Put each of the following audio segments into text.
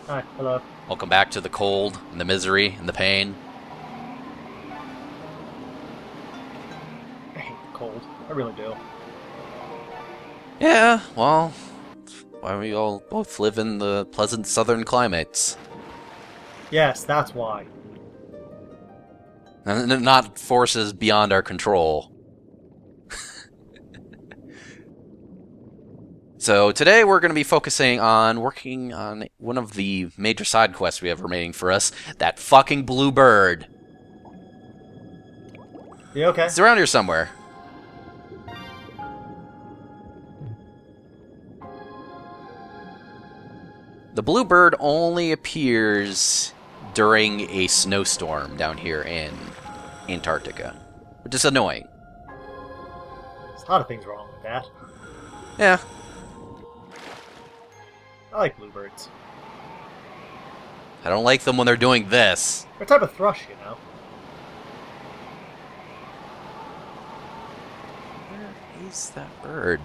Hi, hello. Welcome back to the cold, and the misery, and the pain. I hate the cold. I really do. Yeah, well, why we all both live in the pleasant southern climates. Yes, that's why. And not forces beyond our control. So today we're going to be focusing on working on one of the major side quests we have remaining for us, that fucking Bluebird. You okay? It's around here somewhere. The Bluebird only appears during a snowstorm down here in Antarctica, which is annoying. There's a lot of things wrong with that. Yeah. I like bluebirds. I don't like them when they're doing this. They're a type of thrush, you know. Where is that bird?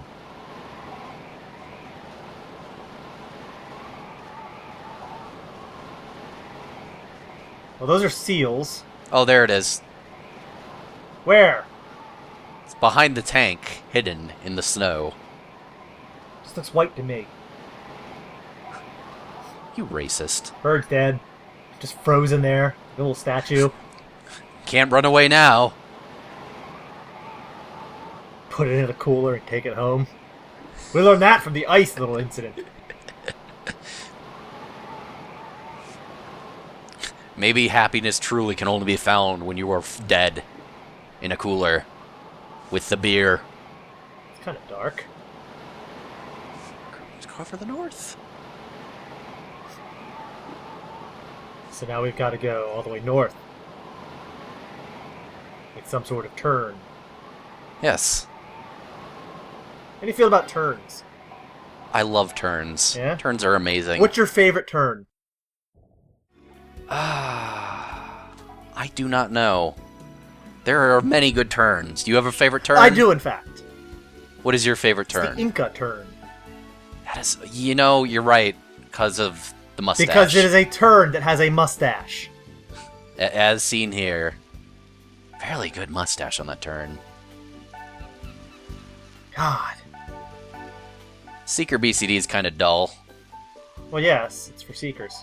Well, those are seals. Oh, there it is. Where? It's behind the tank, hidden in the snow. This looks white to me. You racist. Bird's dead. Just frozen there. The little statue. Can't run away now. Put it in a cooler and take it home. We learned that from the ice little incident. Maybe happiness truly can only be found when you are dead in a cooler with the beer. It's kind of dark. Let's go for the north. So now we've got to go all the way north. Make some sort of turn. Yes. How do you feel about turns? I love turns. Yeah? Turns are amazing. What's your favorite turn? I do not know. There are many good turns. Do you have a favorite turn? I do, in fact. What is your favorite It's turn? the Inca turn. That is, you're right, because of the mustache. Because it is a turn that has a mustache. As seen here. Fairly good mustache on that turn. God. Seeker BCD is kind of dull. Well, yes, it's for seekers.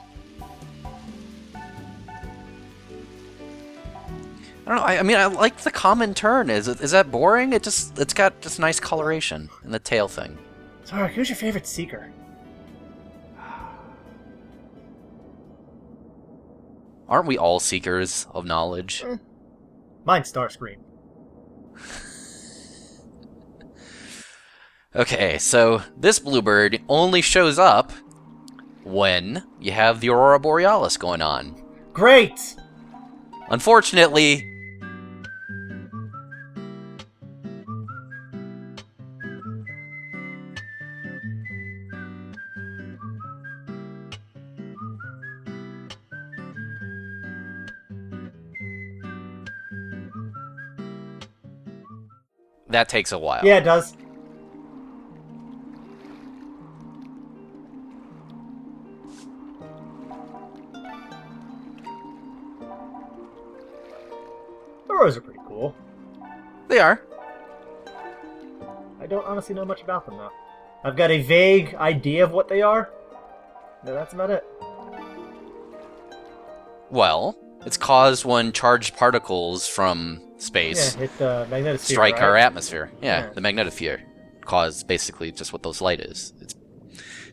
I don't know. I mean, I like the common turn. Is that boring? It's got just nice coloration and the tail thing. Zorak, who's your favorite seeker? Aren't we all seekers of knowledge? Mine's Starscream. Okay, so this Bluebird only shows up when you have the Aurora Borealis going on. Great! Unfortunately, that takes a while. Yeah, it does. Auroras are pretty cool. They are. I don't honestly know much about them, though. I've got a vague idea of what they are. No, that's about it. Well, it's caused when charged particles from space Yeah, hit the magnetosphere, strike right? our atmosphere. Yeah, Yeah. the magnetosphere cause basically just what those light is. It's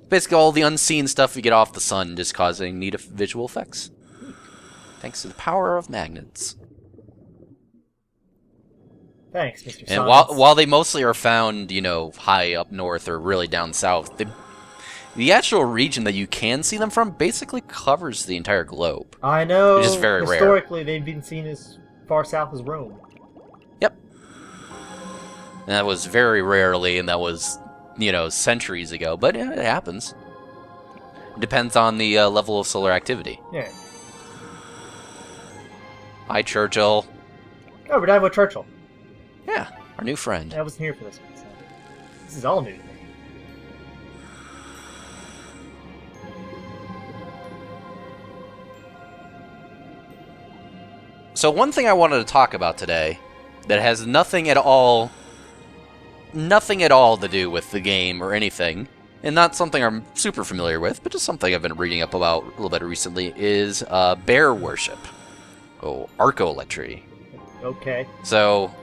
basically all the unseen stuff we get off the sun just causing neat visual effects. Thanks to the power of magnets. Thanks, Mr. And Science. while they mostly are found, high up north or really down south, the actual region that you can see them from basically covers the entire globe. I know, Which is very rare. historically they've been seen as far south as Rome. Yep. And that was very rarely, and that was, centuries ago. But yeah, it happens. It depends on the level of solar activity. Yeah. Hi, Churchill. Oh, we're diving with Churchill. Yeah, our new friend. I wasn't here for this one, so this is all new to me. So one thing I wanted to talk about today that has nothing at all to do with the game or anything, and not something I'm super familiar with, but just something I've been reading up about a little bit recently, is bear worship. Oh, arcolatry. Okay. So,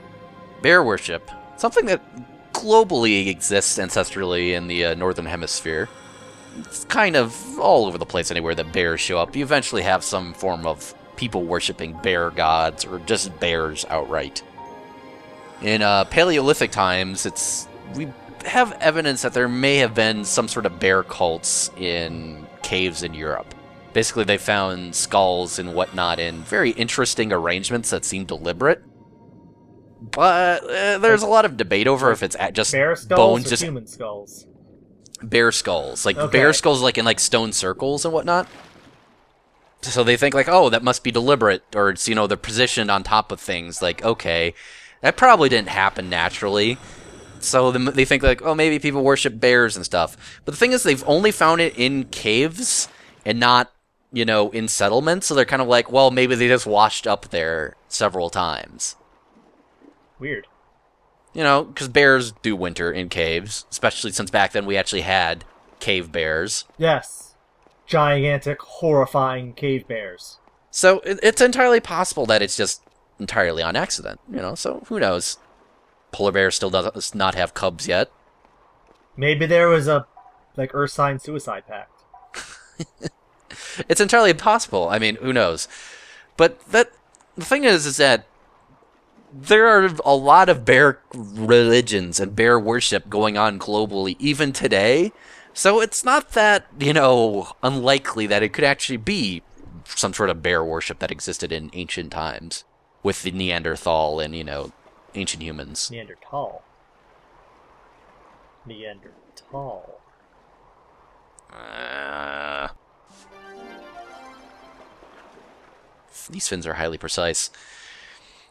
bear worship, something that globally exists ancestrally in the northern hemisphere. It's kind of all over the place anywhere that bears show up. You eventually have some form of people worshipping bear gods, or just bears outright. In Paleolithic times, we have evidence that there may have been some sort of bear cults in caves in Europe. Basically, they found skulls and whatnot in very interesting arrangements that seem deliberate. But there's a lot of debate over if it's just bear skulls bones, or just human skulls. bear skulls, like Okay. bear skulls, like in like stone circles and whatnot. So they think like, oh, that must be deliberate, or it's, they're positioned on top of things. Like, okay, that probably didn't happen naturally. So they think like, oh, maybe people worship bears and stuff. But the thing is, they've only found it in caves and not, in settlements. So they're kind of like, well, maybe they just washed up there several times. Weird. Because bears do winter in caves, especially since back then we actually had cave bears. Yes. Gigantic, horrifying cave bears. So it's entirely possible that it's just entirely on accident, so who knows? Polar bear still does not have cubs yet. Maybe there was a, Earth sign suicide pact. It's entirely possible. I mean, who knows? But the thing is that there are a lot of bear religions and bear worship going on globally, even today. So it's not that, unlikely that it could actually be some sort of bear worship that existed in ancient times with the Neanderthal and, ancient humans. Neanderthal. These fins are highly precise.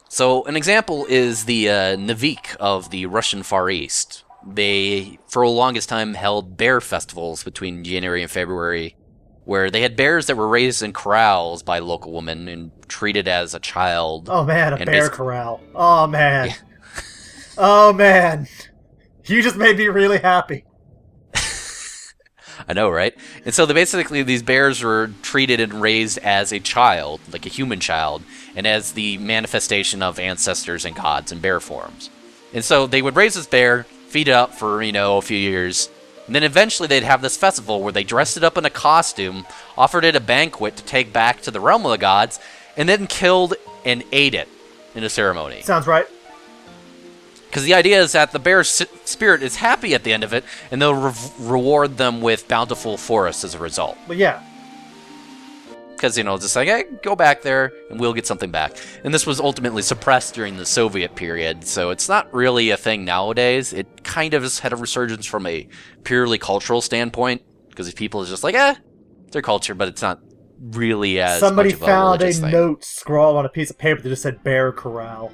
So an example is the Navik of the Russian Far East. They, for the longest time, held bear festivals between January and February, where they had bears that were raised in corrals by local women and treated as a child. Oh man, a bear corral. Oh man. Yeah. Oh man. You just made me really happy. I know, right? And so these bears were treated and raised as a child, like a human child, and as the manifestation of ancestors and gods in bear forms. And so they would raise this bear, feed it up for, a few years, and then eventually they'd have this festival where they dressed it up in a costume, offered it a banquet to take back to the realm of the gods, and then killed and ate it in a ceremony. Sounds right. Because the idea is that the bear's spirit is happy at the end of it, and they'll reward them with bountiful forests as a result. But yeah. Because, just like, hey, go back there, and we'll get something back. And this was ultimately suppressed during the Soviet period, so it's not really a thing nowadays. It kind of has had a resurgence from a purely cultural standpoint, because people are just like, it's their culture, but it's not really as Somebody much of a found a religious thing. note scrawled on a piece of paper that just said bear corral.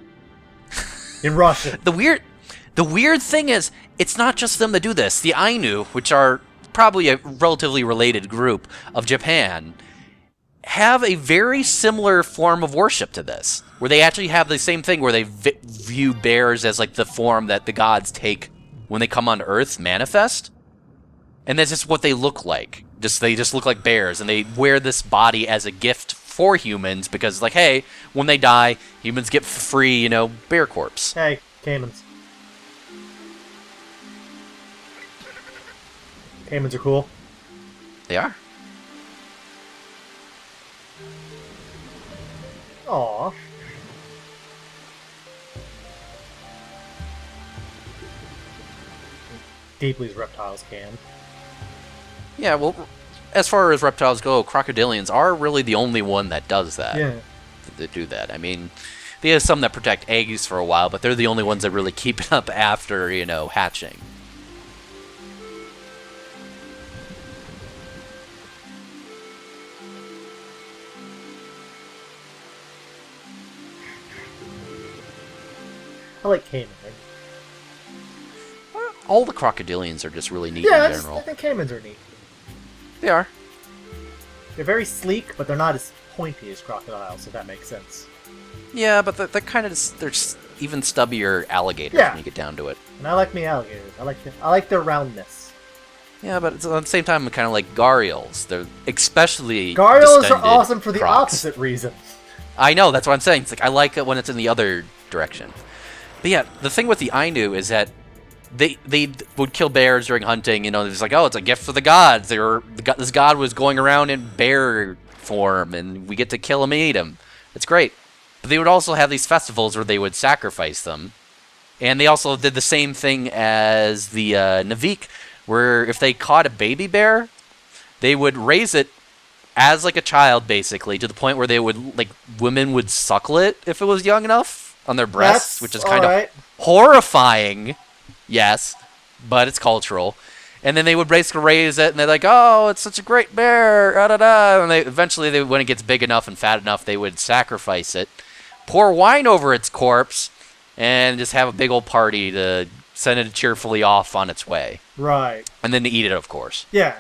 In Russian. The weird thing is, it's not just them that do this. The Ainu, which are probably a relatively related group of Japan, have a very similar form of worship to this, where they actually have the same thing where they view bears as like the form that the gods take when they come on Earth, manifest. And that's just what they look like. They just look like bears, and they wear this body as a gift for humans because, like, hey, when they die, humans get free, bear corpse. Hey, caimans. Caimans are cool. They are. Aww. Deeply as reptiles can. Yeah, well, as far as reptiles go, crocodilians are really the only one that does that. Yeah. That do that. I mean, they have some that protect eggs for a while, but they're the only ones that really keep it up after, hatching. I like caiman. All the crocodilians are just really neat Yeah, in general. I think caimans are neat. They are. They're very sleek, but they're not as pointy as crocodiles, if that makes sense. Yeah, but they're kind of they're even stubbier alligators Yeah. when you get down to it. And I like me alligators. I like their roundness. Yeah, but it's, at the same time, kind of like gharials. They're especially Gharials are distended awesome for the crocs. opposite reason. I know, that's what I'm saying. It's like I like it when it's in the other direction. But yeah, the thing with the Ainu is that they would kill bears during hunting. You know, it's like, oh, it's a gift for the gods. This god was going around in bear form, and we get to kill him and eat him. It's great. But they would also have these festivals where they would sacrifice them. And they also did the same thing as the Navik, where if they caught a baby bear, they would raise it as like a child, basically, to the point where they would, like, women would suckle it if it was young enough on their breasts, which is kind of horrifying. Yes, but it's cultural. And then they would basically raise it, and they're like, oh, it's such a great bear, da-da-da. And eventually, when it gets big enough and fat enough, they would sacrifice it, pour wine over its corpse, and just have a big old party to send it cheerfully off on its way. Right. And then to eat it, of course. Yeah.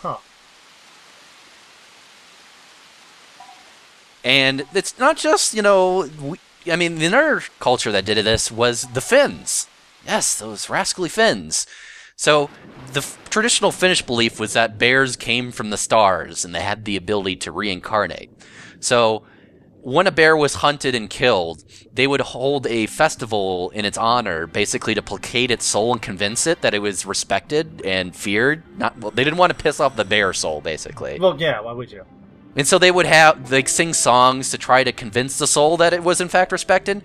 Huh. And it's not just, you know, I mean, the other culture that did this was the Finns. Yes, those rascally Finns. So the traditional Finnish belief was that bears came from the stars and they had the ability to reincarnate. So when a bear was hunted and killed, they would hold a festival in its honor, basically to placate its soul and convince it that it was respected and feared. They didn't want to piss off the bear soul, basically. Well, yeah, why would you? And so they would sing songs to try to convince the soul that it was in fact respected.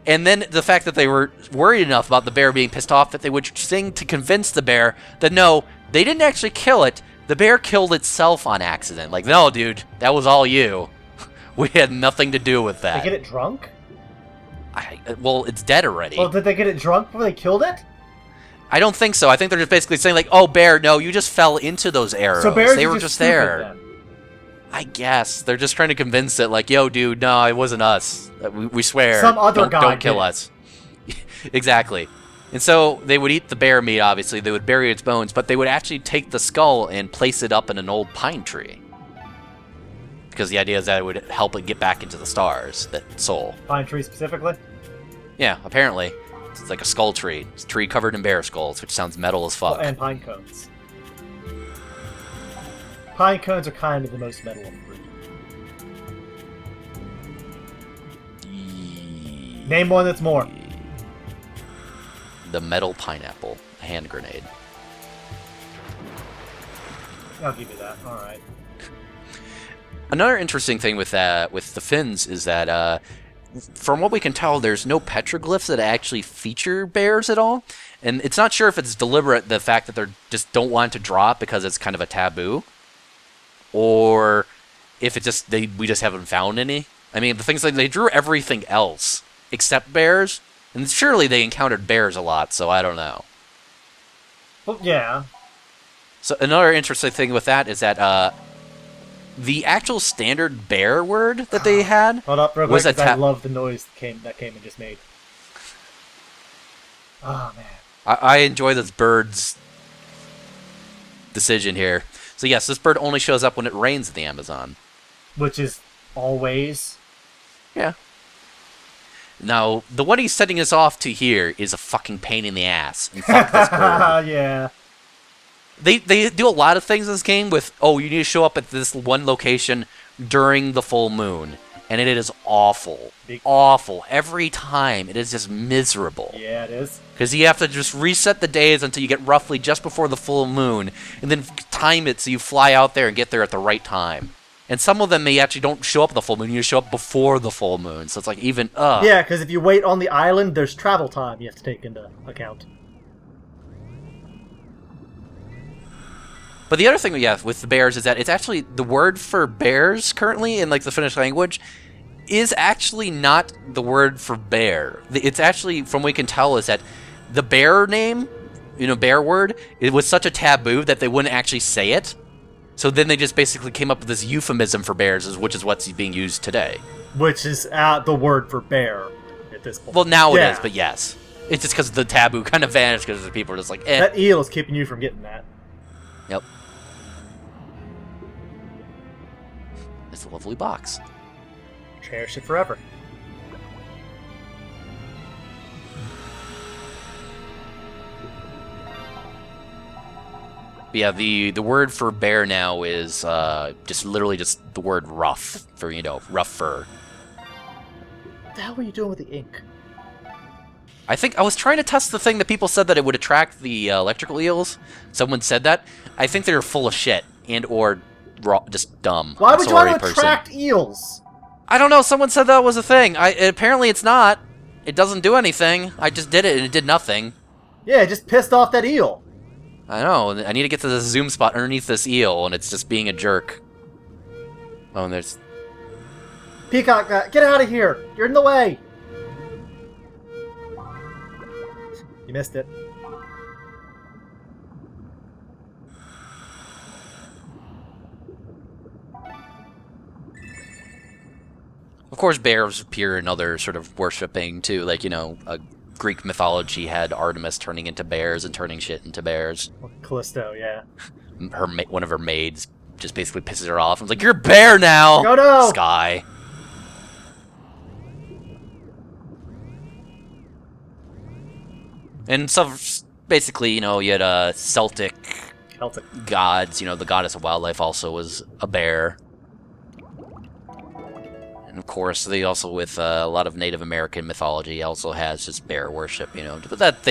And then the fact that they were worried enough about the bear being pissed off that they would sing to convince the bear that no, they didn't actually kill it. The bear killed itself on accident. Like, no, dude, that was all you. We had nothing to do with that. They get it drunk? Well, it's dead already. Well, did they get it drunk before they killed it? I don't think so. I think they're just basically saying, like, oh, bear, no, you just fell into those arrows. So bears they are were just there. Then. I guess. They're just trying to convince it, like, yo, dude, no, it wasn't us. We swear. Some other guy Don't kill did. us. Exactly. And so they would eat the bear meat, obviously. They would bury its bones, but they would actually take the skull and place it up in an old pine tree. Because the idea is that it would help it get back into the stars, that soul. Pine tree specifically? Yeah, apparently. It's like a skull tree. It's a tree covered in bear skulls, which sounds metal as fuck. Oh, and pine cones. Pine cones are kind of the most metal of the fruit. Name one that's more. The metal pineapple hand grenade. I'll give you that. All right. Another interesting thing with the Finns is that, from what we can tell, there's no petroglyphs that actually feature bears at all, and it's not sure if it's deliberate, the fact that they just don't want to draw it because it's kind of a taboo, or if it just we just haven't found any. I mean, the things like they drew everything else except bears, and surely they encountered bears a lot, so I don't know. Well, yeah. So another interesting thing with that is that the actual standard bear word that they had Hold up, real was quick, 'cause I love the noise that came and just made. Oh, man. I enjoy this bird's decision here. So yes, this bird only shows up when it rains in the Amazon. Which is always. Yeah. Now, the one he's sending us off to here is a fucking pain in the ass. And fuck this bird. Yeah. They do a lot of things in this game with, oh, you need to show up at this one location during the full moon. And it is awful. Awful. Every time. It is just miserable. Yeah, it is. Because you have to just reset the days until you get roughly just before the full moon, and then time it so you fly out there and get there at the right time. And some of them, they actually don't show up at the full moon, you show up before the full moon, so it's like even, Yeah, because if you wait on the island, there's travel time you have to take into account. But the other thing, yeah, with the bears is that it's actually, the word for bears currently in, like, the Finnish language is actually not the word for bear. It's actually, from what we can tell, is that the bear name, bear word, it was such a taboo that they wouldn't actually say it. So then they just basically came up with this euphemism for bears, which is what's being used today. Which is the word for bear at this point. Well, now it is, but yes. It's just because the taboo kind of vanished because the people are just like, eh. That eel is keeping you from getting that. Yep. It's a lovely box. Cherish it forever. Yeah, the word for bear now is just literally just the word rough for, you know, rough fur. What the hell were you doing with the ink? I think I was trying to test the thing that people said that it would attract the electrical eels. Someone said that. I think they're full of shit and or just dumb. Why would you want to person. attract eels? I don't know. Someone said that was a thing. Apparently it's not. It doesn't do anything. I just did it and it did nothing. Yeah, it just pissed off that eel. I know. I need to get to the zoom spot underneath this eel, and it's just being a jerk. Oh, and there's... Peacock, get out of here! You're in the way! You missed it. Of course, bears appear in other sort of worshipping, too. Like, you know, Greek mythology had Artemis turning into bears and turning shit into bears. Well, Callisto, yeah. One of her maids just basically pisses her off and was like, "You're a bear now!" Oh no! Sky. And so, basically, you know, you had Celtic gods. You know, the goddess of wildlife also was a bear. And of course, they also, with a lot of Native American mythology, also has just bear worship, you know. But that's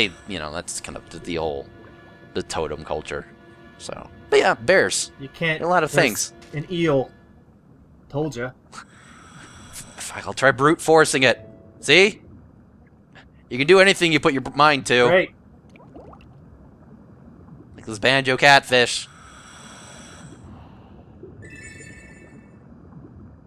kind of the totem culture. So, but yeah, bears. You can't. A lot of things. An eel. Told you. I'll try brute forcing it. See? You can do anything you put your mind to. Great. Like this banjo catfish.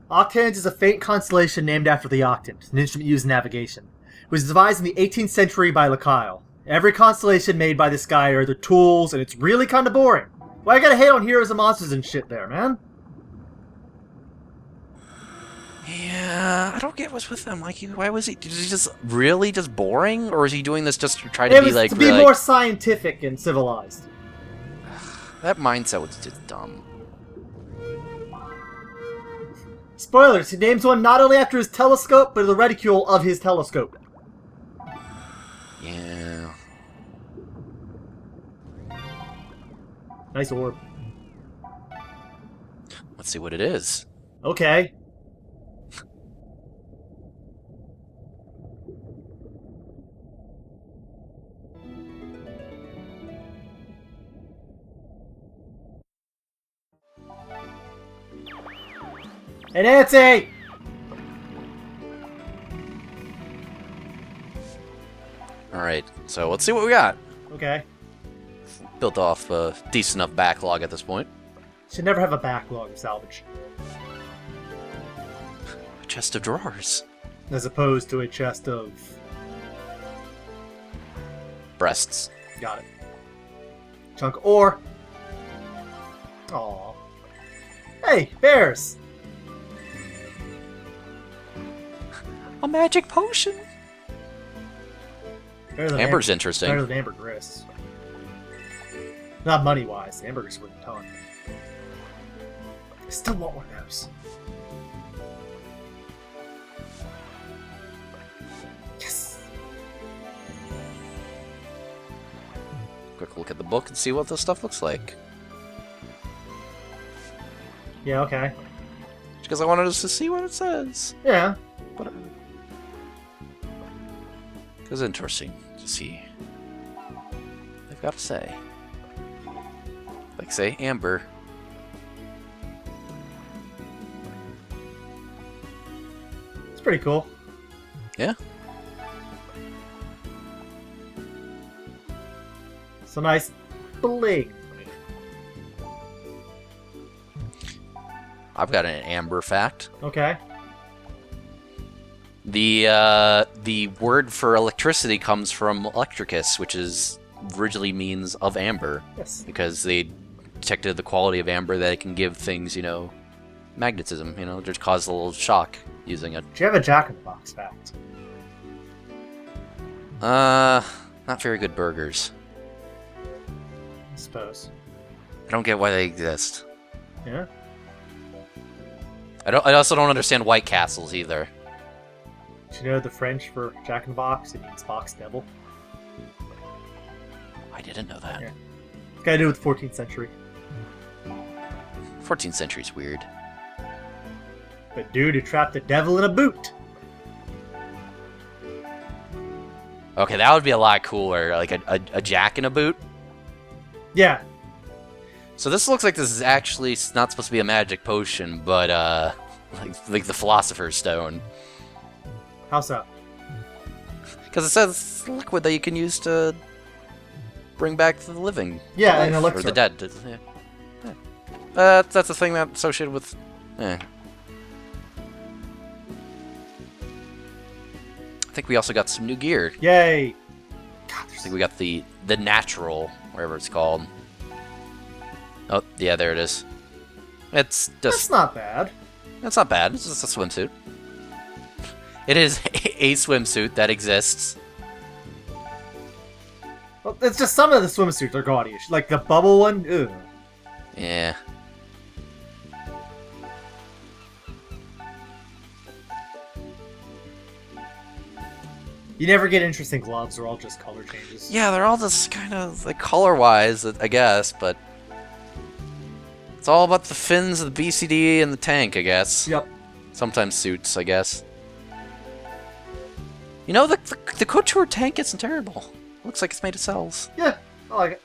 Octans is a faint constellation named after the octant, an instrument used in navigation. It was devised in the 18th century by Lacaille. Every constellation made by this guy are the tools, and it's really kind of boring. Why I gotta hate on heroes and monsters and shit there, man? Yeah, I don't get what's with them. Like, why was he just really just boring, or is he doing this just to try to be like to be more scientific and civilized? That mindset was just dumb. Spoilers, he names one not only after his telescope, but the reticule of his telescope. Yeah. Nice orb. Let's see what it is. Okay. Hey, Nancy! Alright, so let's see what we got. Okay. Built off a decent enough backlog at this point. Should never have a backlog of salvage. A chest of drawers. As opposed to a chest of... breasts. Got it. Chunk of ore. Aww. Hey, bears! A magic potion! Amber's interesting. Better than ambergris. Not money-wise. Ambergris worth a ton. I still want one of those. Yes! Quick look at the book and see what this stuff looks like. Yeah, okay. Because I wanted us to see what it says. Yeah. But it was interesting to see. They've got to say. Like, say, Amber. It's pretty cool. Yeah. It's a nice bling. I've got an Amber fact. Okay. The word for electricity comes from electricus, which is originally means of amber. Yes. Because they detected the quality of amber that it can give things, you know, magnetism, you know, just cause a little shock using it. Do you have a Jack-in-the-Box fact? Not very good burgers. I suppose. I don't get why they exist. Yeah? I also don't understand White Castles either. Do you know the French for Jack in the Box? It means box devil. I didn't know that. Yeah. It's got to do with the 14th century. 14th century's weird. The dude who trapped the devil in a boot. Okay, that would be a lot cooler. Like a jack in a boot. Yeah. So this looks like this is actually not supposed to be a magic potion, but like the Philosopher's Stone. How so? Because it says liquid that you can use to bring back the living. Yeah, to an life, elixir. or the dead. Yeah. Yeah. That's a thing that's associated with. I think we also got some new gear. Yay! God, I think we got the natural, whatever it's called. Oh, yeah, there it is. It's just... That's not bad. It's not bad. It's just a swimsuit. It is a swimsuit that exists. Well, it's just some of the swimsuits are gaudy. Like the bubble one, ugh. Yeah. You never get interesting gloves. They're all just color changes. Yeah, they're all just kind of, like, color-wise, I guess, but... It's all about the fins of the BCD and the tank, I guess. Yep. Sometimes suits, I guess. You know, the Couture tank isn't terrible. Looks like it's made of cells. Yeah, I like it.